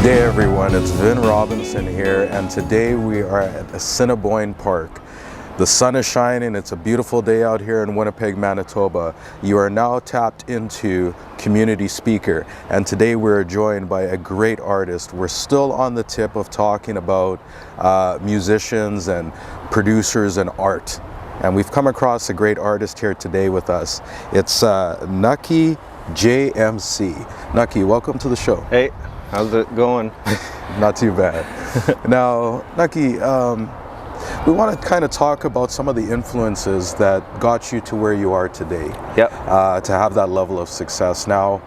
G'day everyone, it's Vin Robinson here, and today we are at Assiniboine Park. The sun is shining, it's a beautiful day out here in Winnipeg, Manitoba. You are now tapped into community speaker, and today we're joined by a great artist. We're still on the tip of talking about musicians and producers and art. And we've come across a great artist here today with us. It's Nucky JMC. Nucky, welcome to the show. Hey, how's it going? Not too bad. Now, Nucky, we want to kind of talk about some of the influences that got you to where you are today. Yep. To have that level of success. Now,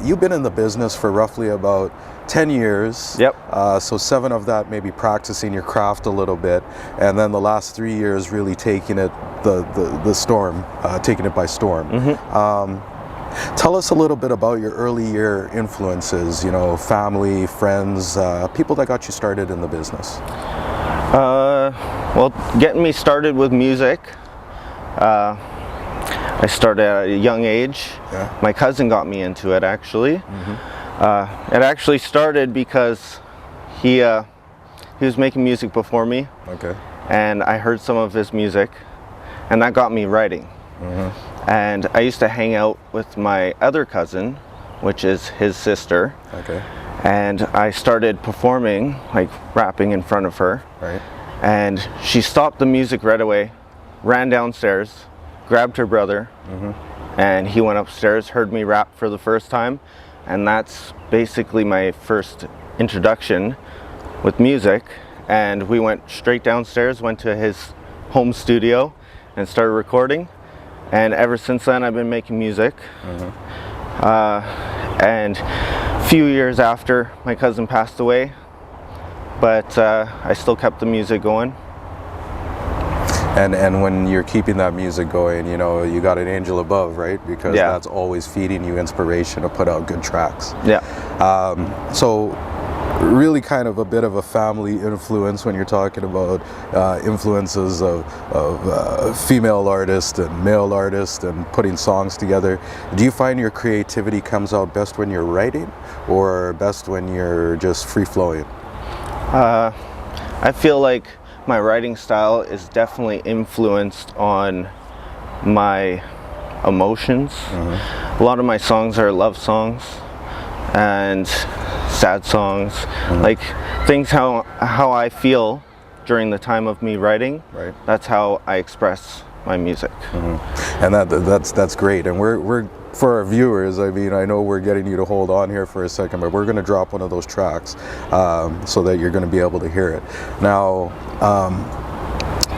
you've been in the business for roughly about 10 years. Yep. So 7 of that maybe practicing your craft a little bit, and then the last 3 years really taking it taking it by storm. Mm-hmm. Tell us a little bit about your early year influences, you know, family, friends, people that got you started in the business. Well, getting me started with music, I started at a young age. Yeah. My cousin got me into it, actually. Mm-hmm. It actually started because he was making music before me. Okay. And I heard some of his music, and that got me writing. Mm-hmm. And I used to hang out with my other cousin, which is his sister. Okay. And I started performing, like rapping in front of her. Right. And she stopped the music right away, ran downstairs, grabbed her brother, and he went upstairs, heard me rap for the first time. And that's basically my first introduction with music. And we went straight downstairs, went to his home studio and started recording. And ever since then, I've been making music. And a few years after, my cousin passed away, but I still kept the music going. And when you're keeping that music going, you know, you got an angel above, right? Because Yeah. that's always feeding you inspiration to put out good tracks. Yeah. So really kind of a bit of a family influence when you're talking about influences of female artists and male artists and putting songs together. Do you find your creativity comes out best when you're writing or best when you're just free-flowing? I feel like my writing style is definitely influenced on my emotions. A lot of my songs are love songs and sad songs, like things how I feel during the time of me writing. Right. That's how I express my music. And that's great. And we're for our viewers, I mean, I know we're getting you to hold on here for a second, but we're going to drop one of those tracks so that you're going to be able to hear it. Now,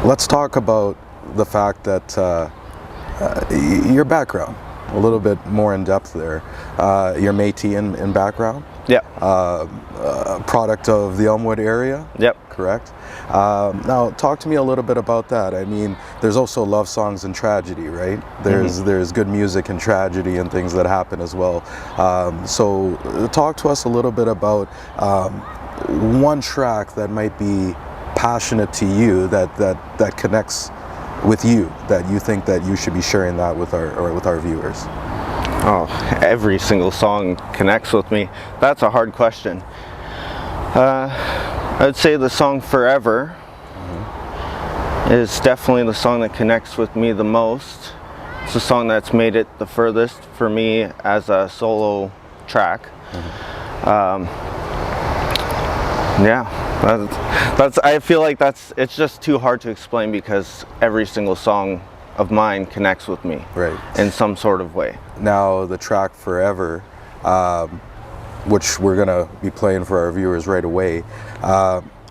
let's talk about the fact that your background, a little bit more in depth there. You're Métis in background? Yeah. Product of the Elmwood area? Yep. Correct. Now, talk to me a little bit about that. I mean, there's also love songs and tragedy, right? There's good music and tragedy and things that happen as well. So talk to us a little bit about one track that might be passionate to you, that connects with you, that you think that you should be sharing that with our viewers. Oh, every single song connects with me. That's a hard question. I would say the song Forever is definitely the song that connects with me the most. It's the song that's made it the furthest for me as a solo track. I feel like it's just too hard to explain because every single song of mine connects with me, right, in some sort of way. Now the track Forever, which we're gonna be playing for our viewers right away,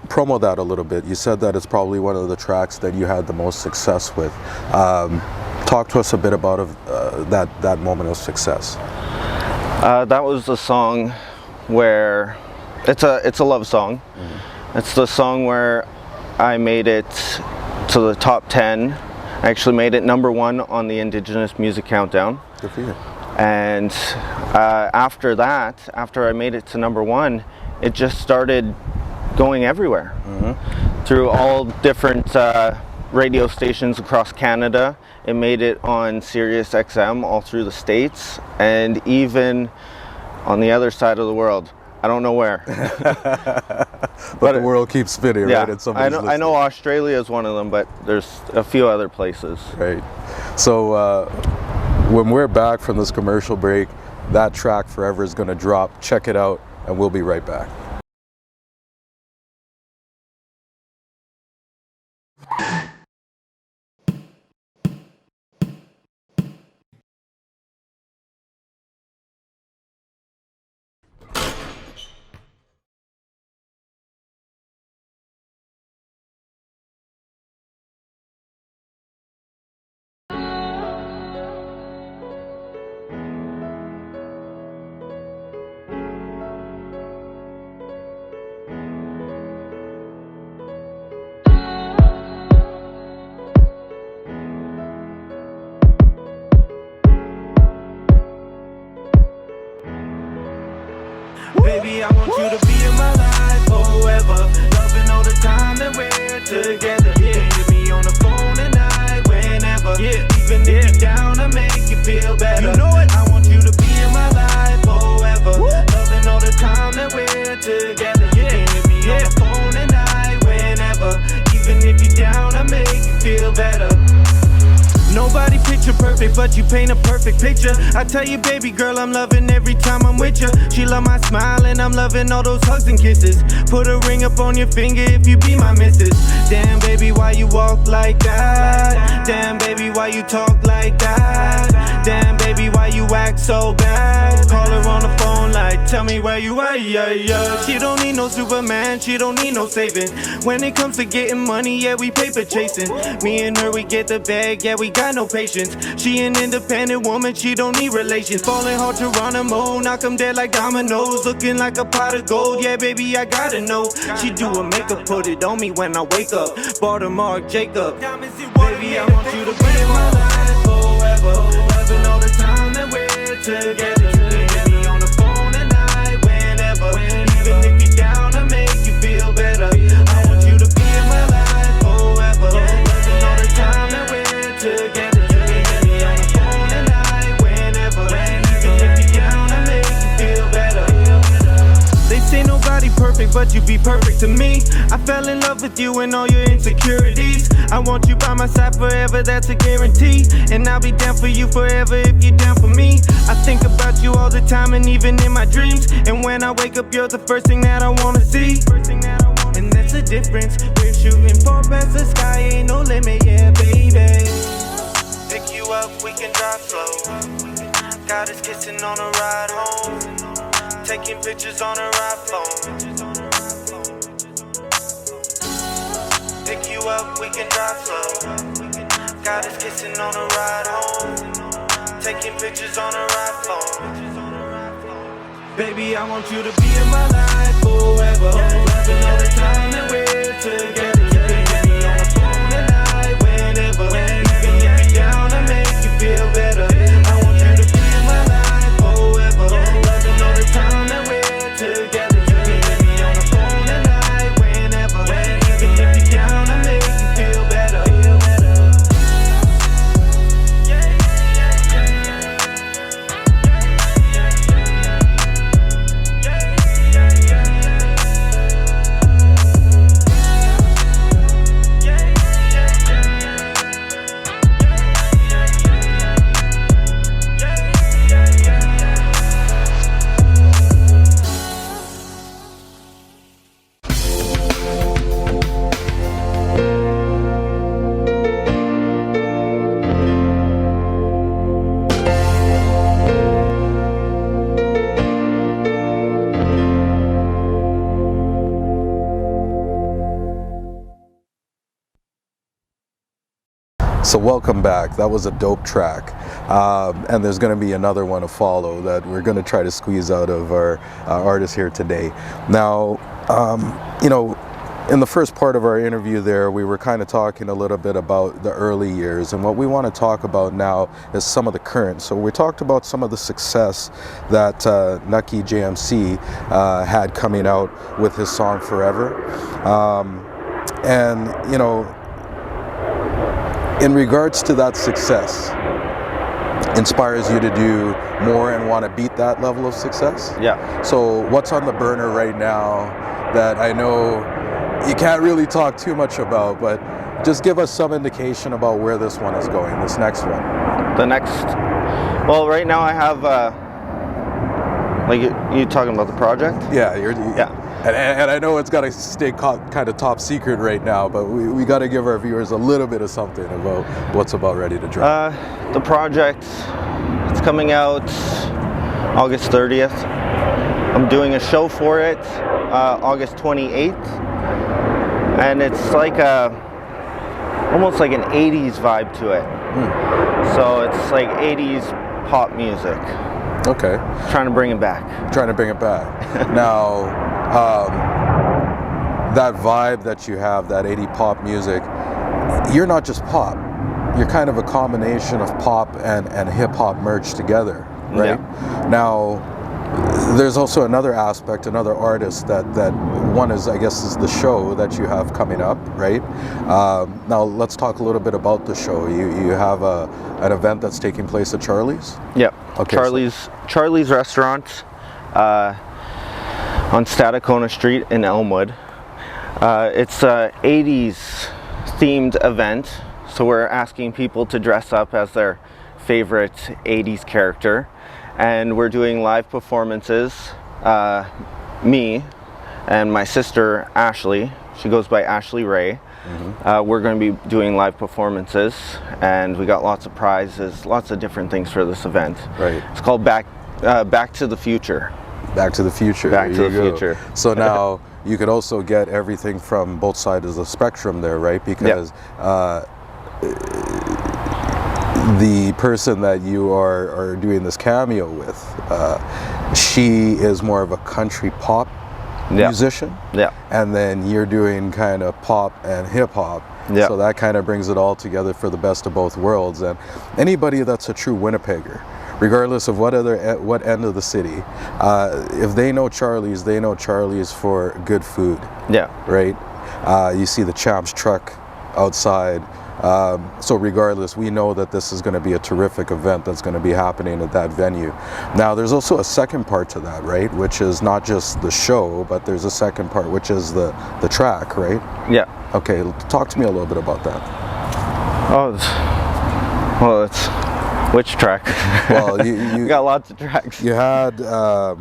promo that a little bit. You said that it's probably one of the tracks that you had the most success with. Talk to us a bit about that moment of success. That was the song where it's a love song. It's the song where I made it to the top 10. I actually made it #1 on the Indigenous Music Countdown. Good for you. And after that, after I made it to #1, it just started going everywhere. Through all different radio stations across Canada. It made it on Sirius XM all through the States, and even on the other side of the world. I don't know where. but the world keeps spinning, yeah, right? And I know Australia is one of them, but there's a few other places. Right. So when we're back from this commercial break, that track Forever is going to drop. Check it out, and we'll be right back. Baby, I want you to be in my life forever. Loving all the time that we're together. Yeah, hit me on the phone tonight, whenever. Yeah, even if you're down, I make you feel better. You know it. I want you to be in my life forever. Woo. Loving all the time that we're together. Yeah, hit me on the phone tonight, whenever. Even if you're down, I make you feel better. Nobody picture perfect, but you paint a perfect picture. I tell you, baby girl, I'm loving every time I'm with you. She love my smile and I'm loving all those hugs and kisses. Put a ring up on your finger if you be my missus. Damn, baby, why you walk like that? Damn, baby, why you talk like that? Damn, baby, why you act so bad? Call her on the phone like, tell me where you at, yeah, yeah. She don't need no Superman, she don't need no saving. When it comes to getting money, yeah, we paper chasing. Me and her, we get the bag, yeah, we got no patience. She an independent woman, she don't need relations. Falling hard Geronimo, knock 'em dead like dominoes. Looking like a pot of gold, yeah, baby, I gotta know. She do her makeup, put it on me when I wake up. Bought a Marc Jacob. Baby, I want you to be in my life forever. Loving all the time that we're together. Hit me on the phone tonight, whenever. Even if you're down, I make you feel better. I want you to be in my life forever. Loving all the time that we're together. Hit me on the phone tonight, whenever. Even if you're down, I make you feel better. They say nobody perfect, but you be perfect to me. I fell in love with you and all your insecurities. I want you by my side forever, that's a guarantee. And I'll be down for you forever if you're down for me. I think about you all the time and even in my dreams. And when I wake up, you're the first thing that I wanna see. And that's the difference. We're shooting far past the sky, ain't no limit, yeah, baby. Pick you up, we can drive slow. Got us kissing on a ride home. Taking pictures on her iPhone. Pick you up, we can drive slow. Got us kissing on a ride home. Taking pictures on her iPhone. Baby, I want you to be in my life forever. Loving all the time that we're together. You can hit me on the phone tonight, whenever. Even if you're down, I make you feel better. I want you to be in my life forever. Loving all the time that we're together. You can hit me on the phone tonight, whenever. Even if you're down, I make you feel better. So welcome back. That was a dope track, and there's going to be another one to follow that we're going to try to squeeze out of our artist here today. Now, you know, in the first part of our interview there, we were kind of talking a little bit about the early years, and what we want to talk about now is some of the current. So we talked about some of the success that Nucky JMC had coming out with his song Forever, and you know, in regards to that success, inspires you to do more and want to beat that level of success? Yeah. So what's on the burner right now that I know you can't really talk too much about, but just give us some indication about where this one is going, this next one. The next, well, right now I have, like you talking about the project? Yeah, Yeah. And I know it's got to stay kind of top secret right now, but we got to give our viewers a little bit of something about what's about ready to drop. The project, it's coming out August 30th. I'm doing a show for it August 28th, and it's like almost like an 80s vibe to it. So it's like 80s pop music. Okay. Trying to bring it back. Trying to bring it back. Now, that vibe that you have, that 80 pop music, you're not just pop. You're kind of a combination of pop and hip hop merged together, right? Yeah. Now, there's also another aspect, another artist that one is, I guess, is the show that you have coming up, right? Now, let's talk a little bit about the show. You have an event that's taking place at Charlie's? Yep. Okay, Charlie's Restaurant on Stadacona Street in Elmwood. It's a 80s themed event, so we're asking people to dress up as their favorite 80s character, and we're doing live performances. Me and my sister Ashley, she goes by Ashley Ray. We're going to be doing live performances, and we got lots of prizes, lots of different things for this event. Right. It's called Back to the Future. Back to the Future. Back to the Future. So now you could also get everything from both sides of the spectrum there, right? Because the person that you are doing this cameo with, she is more of a country pop musician. Yeah. And then you're doing kind of pop and hip hop. Yeah. So that kind of brings it all together for the best of both worlds. And anybody that's a true Winnipegger, regardless of what end of the city, if they know Charlie's, they know Charlie's for good food. Yeah. Right? You see the Champs truck outside. So regardless, we know that this is going to be a terrific event that's going to be happening at that venue. Now, there's also a second part to that, right? Which is not just the show, but there's a second part, which is the track, right? Yeah. Okay, talk to me a little bit about that. Well, it's which track? Well, you got lots of tracks. You had the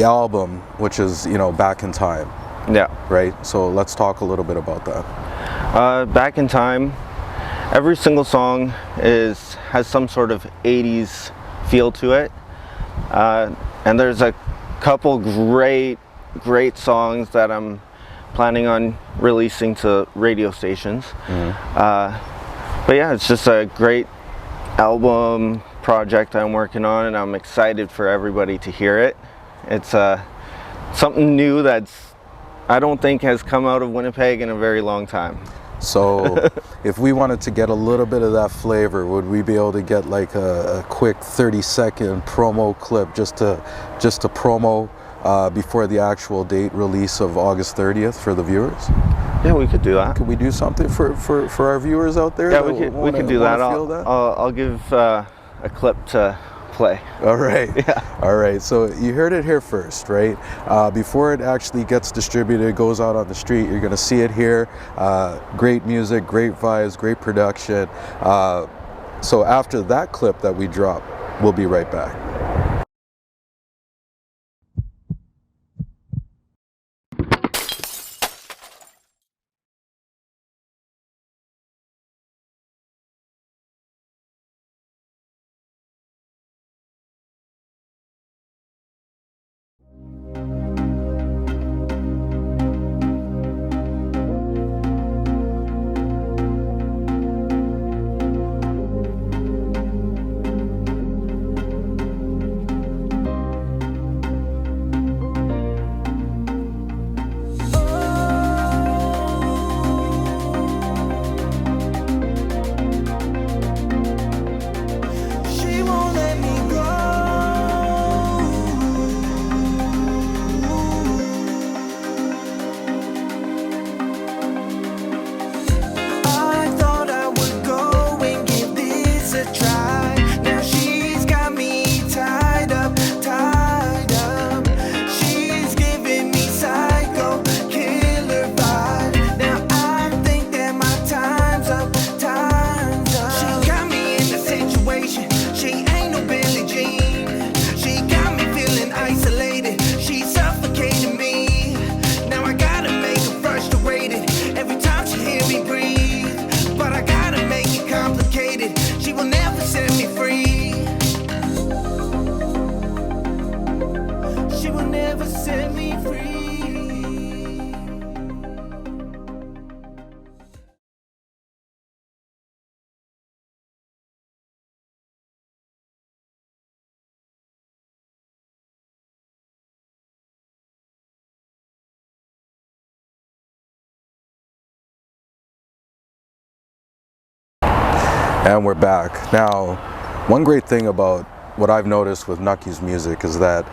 album, which is, Back in Time. Yeah. Right. So let's talk a little bit about that. Back in Time, every single song has some sort of 80s feel to it, and there's a couple great songs that I'm planning on releasing to radio stations. But yeah, it's just a great album project I'm working on, and I'm excited for everybody to hear it. It's something new that's I don't think has come out of Winnipeg in a very long time. So if we wanted to get a little bit of that flavor, would we be able to get like a quick 30-second promo clip just to promo before the actual date release of August 30th for the viewers? Yeah, we could do that. Could we do something for our viewers out there? Yeah, we could do that. I'll give a clip to play. All right. Yeah. All right. So you heard it here first, right? Before it actually gets distributed, goes out on the street, you're going to see it here. Great music, great vibes, great production. So after that clip that we drop, we'll be right back. And we're back. Now, one great thing about what I've noticed with Nucky's music is that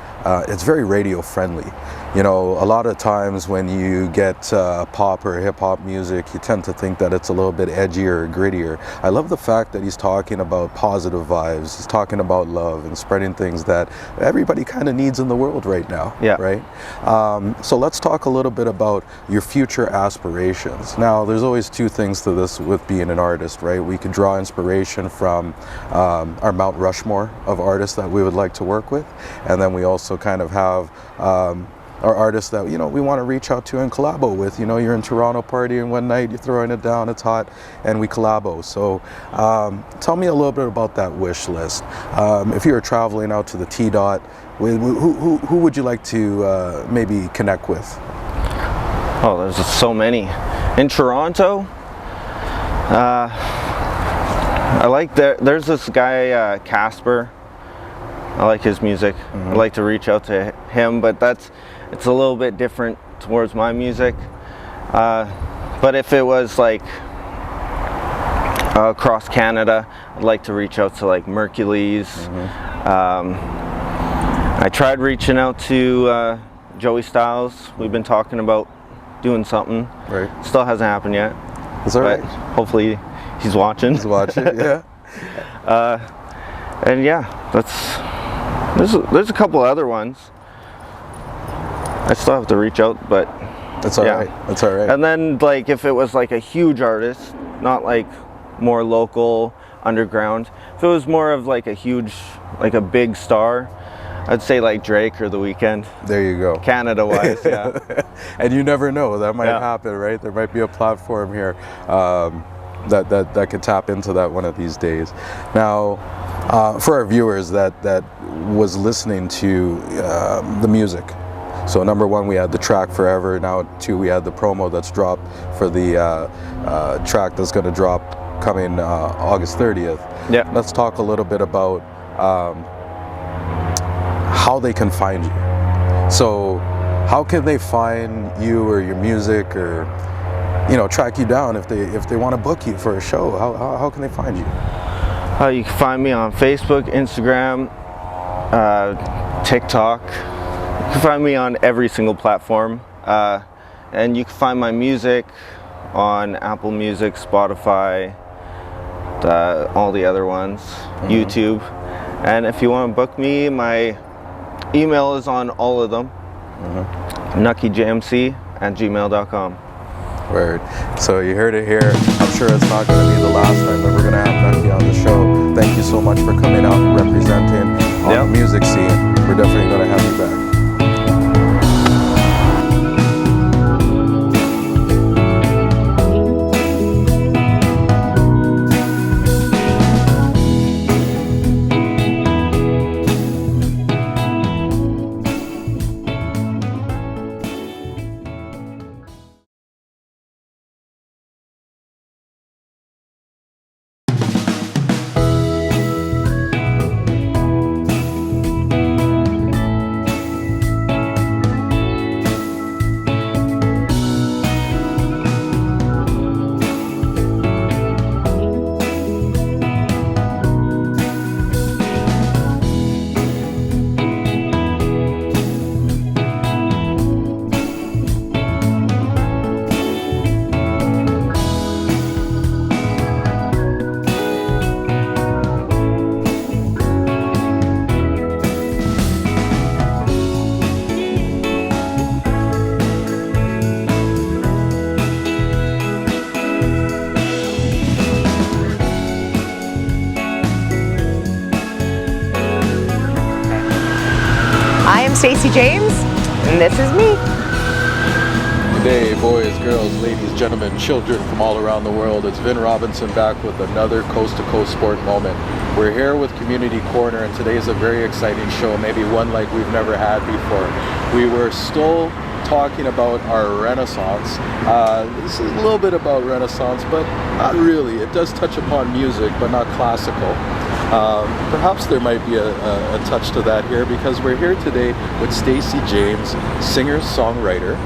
it's very radio friendly. You know, a lot of times when you get pop or hip hop music, you tend to think that it's a little bit edgier or grittier. I love the fact that he's talking about positive vibes. He's talking about love and spreading things that everybody kind of needs in the world right now. Yeah. Right? So let's talk a little bit about your future aspirations. Now, there's always two things to this with being an artist, right? We can draw inspiration from our Mount Rushmore of artists that we would like to work with, and then we also kind of have our artists that, you know, we want to reach out to and collabo with. You know, you're in Toronto partying one night, you're throwing it down, it's hot, and we collabo. So tell me a little bit about that wish list. If you were traveling out to the T-Dot, who would you like to maybe connect with? Oh, there's just so many. In Toronto, I like there's this guy, Casper. I like his music. I'd like to reach out to him, but it's a little bit different towards my music. But if it was like across Canada, I'd like to reach out to like Mercules. I tried reaching out to Joey Styles. We've been talking about doing something. Right. Still hasn't happened yet. That's all right. Hopefully he's watching. He's watching, yeah. And yeah, there's a couple other ones. I still have to reach out, but that's all right. That's all right. And then like if it was like a huge artist, not like more local underground. If it was more of like a huge, like a big star, I'd say like Drake or The Weeknd. There you go. Canada-wise, yeah. And you never know, that might happen, right? There might be a platform here that could tap into that one of these days. Now, for our viewers that was listening to the music, so number one, we had the track Forever. Now, two, we had the promo that's dropped for the track that's going to drop coming August 30th. Yeah. Let's talk a little bit about how they can find you. So how can they find you or your music, or, you know, track you down if they want to book you for a show? How can they find you? You can find me on Facebook, Instagram, TikTok. You can find me on every single platform, and you can find my music on Apple Music, Spotify, all the other ones, YouTube. And if you want to book me, my email is on all of them. NuckyJMC@gmail.com. Word. So you heard it here. I'm sure it's not going to be the last time that we're going to have Nucky on the show. Thank you so much for coming out and representing on the music scene. We're definitely going to have you back. Stacey James, and this is me. Good day, boys, girls, ladies, gentlemen, children from all around the world. It's Vin Robinson back with another Coast to Coast Sport moment. We're here with Community Corner, and today is a very exciting show, maybe one like we've never had before. We were still talking about our Renaissance. This is a little bit about Renaissance, but not really. It does touch upon music, but not classical. Perhaps there might be a touch to that here, because we're here today with Stacey James, singer-songwriter.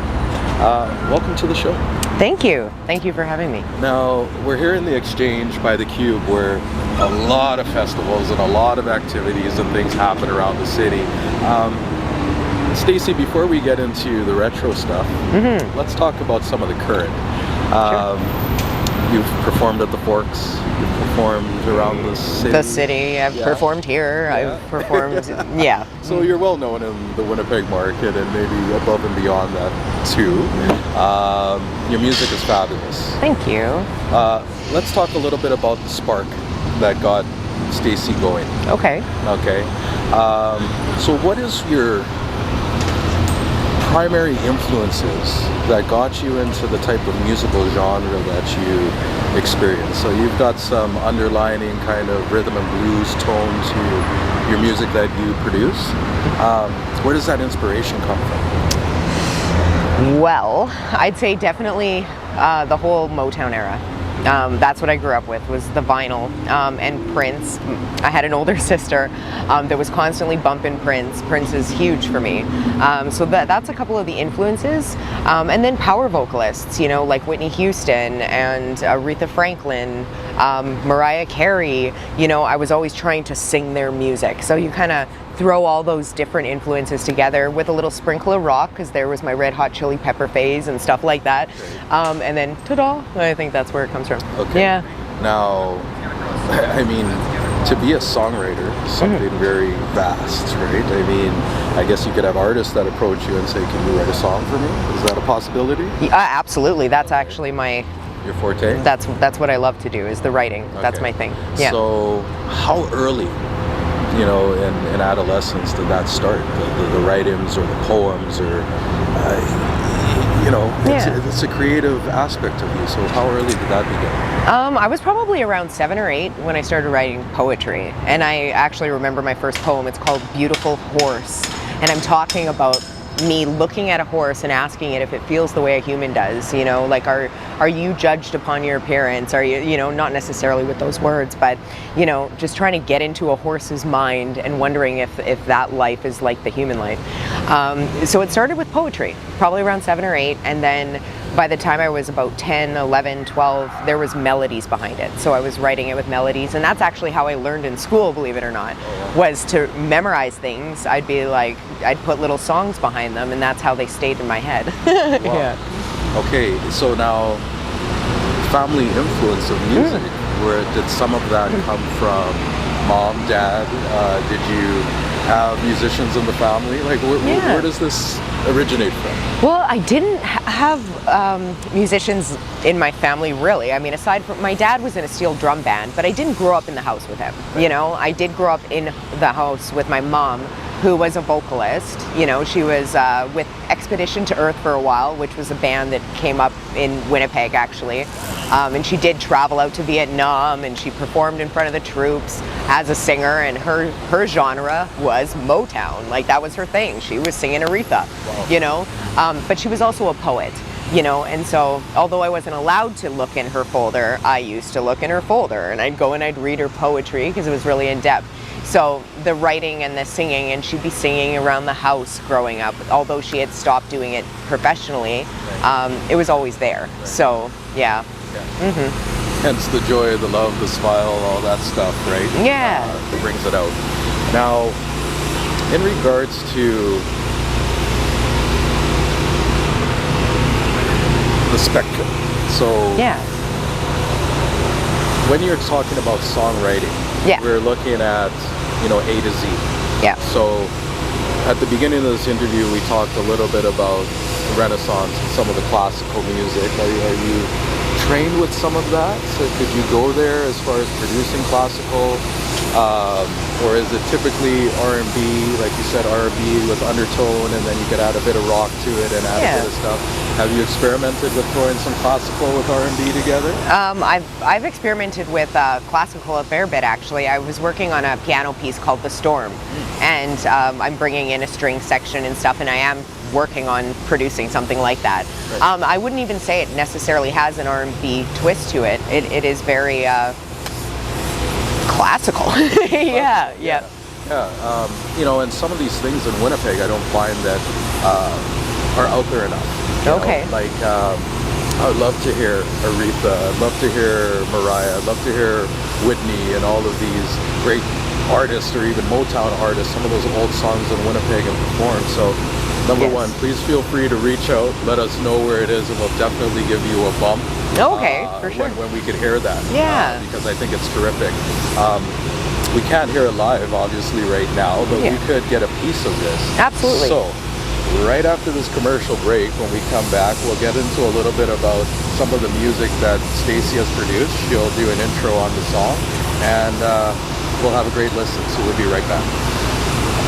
Welcome to the show. Thank you. Thank you for having me. Now, we're here in the Exchange by the Cube where a lot of festivals and a lot of activities and things happen around the city. Stacy, before we get into the retro stuff, let's talk about some of the current. You've performed at the Forks, you've performed around the city. The city, I've performed here, I've performed, So you're well known in the Winnipeg market and maybe above and beyond that too. Your music is fabulous. Thank you. Let's talk a little bit about the spark that got Stacy going. Okay. Okay. So what is your primary influences that got you into the type of musical genre that you experience? So you've got some underlining kind of rhythm and blues tone to your music that you produce. Where does that inspiration come from? Well, I'd say definitely the whole Motown era. That's what I grew up with, was the vinyl and Prince. I had an older sister that was constantly bumping Prince. Prince is huge for me. So that's a couple of the influences. And then power vocalists, you know, like Whitney Houston and Aretha Franklin, Mariah Carey. You know, I was always trying to sing their music. So you kind of throw all those different influences together with a little sprinkle of rock, because there was my Red Hot Chili Pepper phase and stuff like that. And then ta-da, I think that's where it comes from. Okay. Yeah. Now, I mean, to be a songwriter is something very vast, right? I mean, I guess you could have artists that approach you and say, can you write a song for me? Is that a possibility? Absolutely. That's actually your forte? That's what I love to do, is the writing. Okay. That's my thing. Yeah. So how early, you know, in adolescence did that start? The write-ins or the poems, or you know, it's a creative aspect of you. So how early did that begin? I was probably around 7 or 8 when I started writing poetry, and I actually remember my first poem. It's called Beautiful Horse, and I'm talking about me looking at a horse and asking it if it feels the way a human does. You know, like, are you judged upon your appearance? Are you know, not necessarily with those words, but, you know, just trying to get into a horse's mind and wondering if that life is like the human life. So it started with poetry, probably around 7 or 8, and then by the time I was about 10, 11, 12, there was melodies behind it. So I was writing it with melodies, and that's actually how I learned in school, believe it or not, was to memorize things. I'd put little songs behind them, and that's how they stayed in my head. Wow. Yeah. Okay, so now, family influence of music, where did some of that come from? Mom, dad, did you have musicians in the family? Like, where does this originate from? Well, I didn't have musicians in my family, really. I mean, aside from, my dad was in a steel drum band, but I didn't grow up in the house with him. You know, I did grow up in the house with my mom, who was a vocalist. You know, she was with Expedition to Earth for a while, which was a band that came up in Winnipeg, actually. And she did travel out to Vietnam, and she performed in front of the troops as a singer, and her genre was Motown. Like, that was her thing. She was singing Aretha, you know? But she was also a poet, you know, and so although I wasn't allowed to look in her folder, I used to look in her folder, and I'd go and I'd read her poetry because it was really in depth. So the writing and the singing, and she'd be singing around the house growing up, although she had stopped doing it professionally, it was always there. So, yeah. Hence the joy, the love, the smile, all that stuff, right? Yeah. It brings it out. Now, in regards to the spectrum, so when you're talking about songwriting, we're looking at, you know, A to Z. Yeah. So at the beginning of this interview, we talked a little bit about the Renaissance and some of the classical music. Are you trained with some of that? So could you go there as far as producing classical? Or is it typically R&B, like you said, R&B with undertone, and then you could add a bit of rock to it and add a bit of stuff? Have you experimented with throwing some classical with R&B together? I've experimented with classical a fair bit, actually. I was working on a piano piece called The Storm, and I'm bringing in a string section and stuff, and I am working on producing something like that. Right. I wouldn't even say it necessarily has an R&B twist to it. It is very classical. Yeah. You know, and some of these things in Winnipeg I don't find that are out there enough. You Okay. know, like, I would love to hear Aretha. I'd love to hear Mariah. I'd love to hear Whitney and all of these great artists, or even Motown artists, some of those old songs in Winnipeg and perform. So, number Yes. one, please feel free to reach out. Let us know where it is, and we'll definitely give you a bump. Okay, for sure. When we could hear that. Yeah. Because I think it's terrific. We can't hear it live, obviously, right now, but Yeah. we could get a piece of this. Absolutely. So, right after this commercial break, when we come back, we'll get into a little bit about some of the music that Stacey has produced. She'll do an intro on the song, and we'll have a great listen. So we'll be right back.